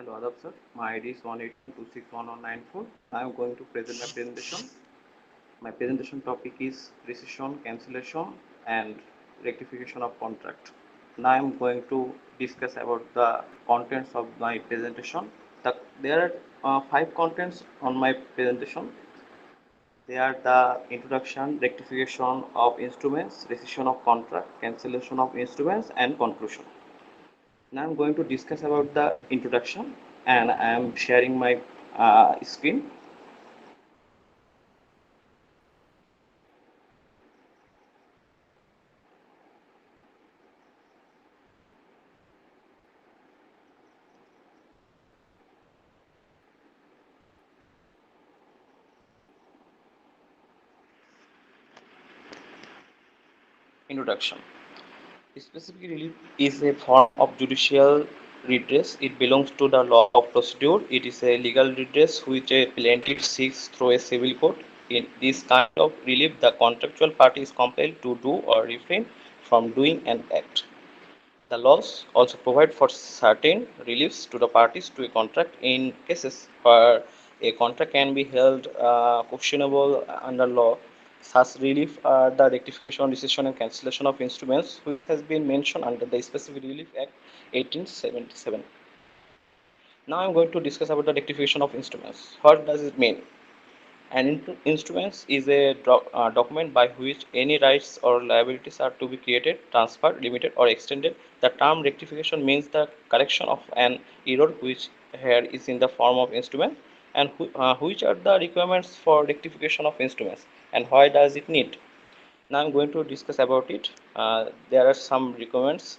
Hello Adab sir, my ID is 1826194. I am going to present my presentation. My presentation topic is rescission, cancellation and rectification of contract. Now I am going to discuss about the contents of my presentation. There are 5 contents on my presentation. They are the introduction, rectification of instruments, rescission of contract, cancellation of instruments and conclusion. Now I'm going to discuss about the introduction and I am sharing my screen. Introduction. Specific relief is a form of judicial redress. It belongs to the law of procedure. It is a legal redress which a plaintiff seeks through a civil court. In this kind of relief, the contractual party is compelled to do or refrain from doing an act. The laws also provide for certain reliefs to the parties to a contract in cases where a contract can be held questionable under law. Such relief are the rectification, rescission, and cancellation of instruments, which has been mentioned under the Specific Relief Act 1877. Now I am going to discuss about the rectification of instruments. What does it mean? An instrument is a document by which any rights or liabilities are to be created, transferred, limited, or extended. The term rectification means the correction of an error which here is in the form of instrument, and which are the requirements for rectification of instruments and why does it need. Now I'm going to discuss about it. There are some requirements.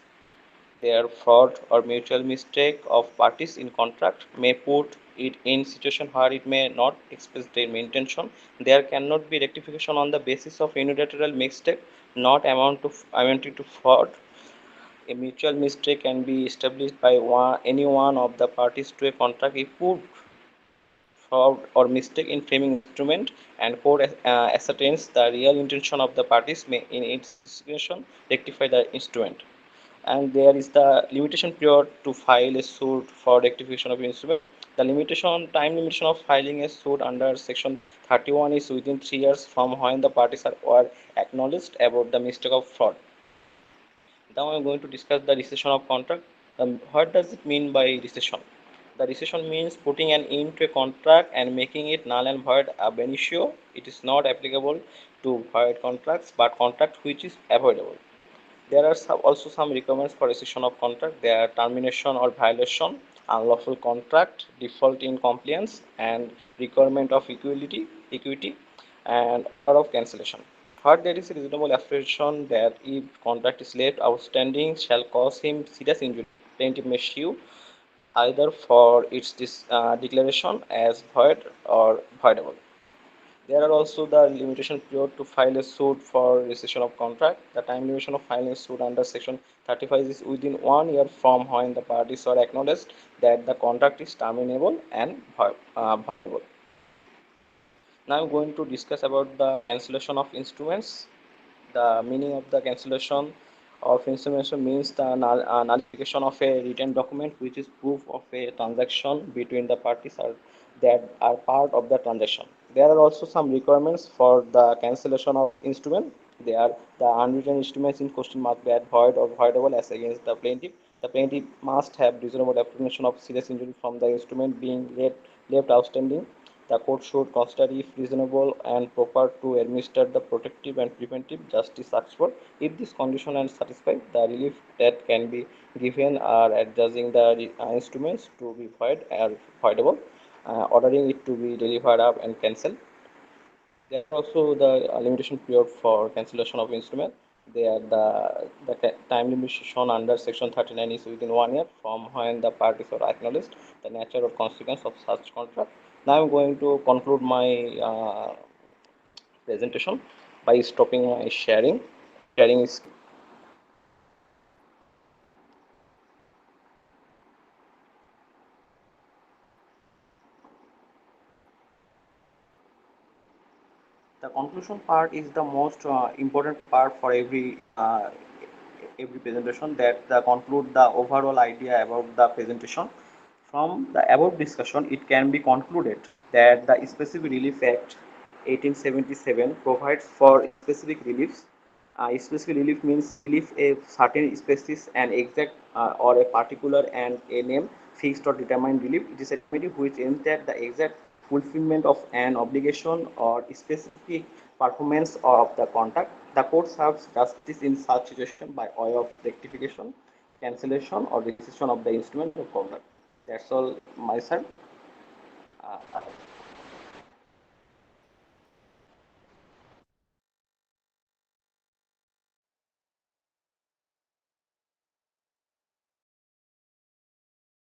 Their fraud or mutual mistake of parties in contract may put it in situation where it may not express their intention. There cannot be rectification on the basis of unilateral mistake not amounting to fraud. A mutual mistake can be established by any one of the parties to a contract if proved fraud or mistake in framing instrument and court ascertains the real intention of the parties may in its discretion rectify the instrument. And there is the limitation period to file a suit for rectification of instrument. The time limitation of filing a suit under section 31 is within 3 years from when the parties were acknowledged about the mistake of fraud. Now I'm going to discuss the rescission of contract. What does it mean by rescission? The rescission means putting an end to a contract and making it null and void ab initio. It is not applicable to void contracts but contract which is avoidable. There are also some requirements for rescission of contract. There are termination or violation, unlawful contract, default in compliance, and requirement of equity, and order of cancellation. Third, there is a reasonable apprehension that if contract is left outstanding shall cause him serious injury. Plaintiff may sue either for its declaration as void or voidable. There are also the limitation period to file a suit for rescission of contract. The time limitation of filing a suit under section 35 is within 1 year from when the parties are acknowledged that the contract is terminable and viable. Now I'm going to discuss about the cancellation of instruments. The meaning of the cancellation of instruments means the nullification of a written document which is proof of a transaction between the parties that are part of the transaction. There are also some requirements for the cancellation of instrument. They are the unwritten instruments in question must be void or voidable as against the plaintiff. The plaintiff must have reasonable apprehension of serious injury from the instrument being left outstanding. The court should consider if reasonable and proper to administer the protective and preventive justice asked for. If this condition is satisfied, the relief that can be given are adjusting the instruments to be void or voidable, ordering it to be delivered up and cancelled. There are also the limitation period for cancellation of instrument. They are the time limitation under section 39 is within 1 year from when the parties are acknowledged the nature or consequence of such contract. Now I'm going to conclude my presentation by stopping my sharing. Sharing is the conclusion part is the most important part for every presentation that conclude the overall idea about the presentation. From the above discussion, it can be concluded that the Specific Relief Act 1877 provides for specific reliefs. Specific relief means relief a certain species, an exact or a particular and a name fixed or determined relief. It is a remedy which aims at the exact fulfillment of an obligation or specific performance of the contract. The court serves justice in such situation by way of rectification, cancellation, or rescission of the instrument of contract. That's all my side.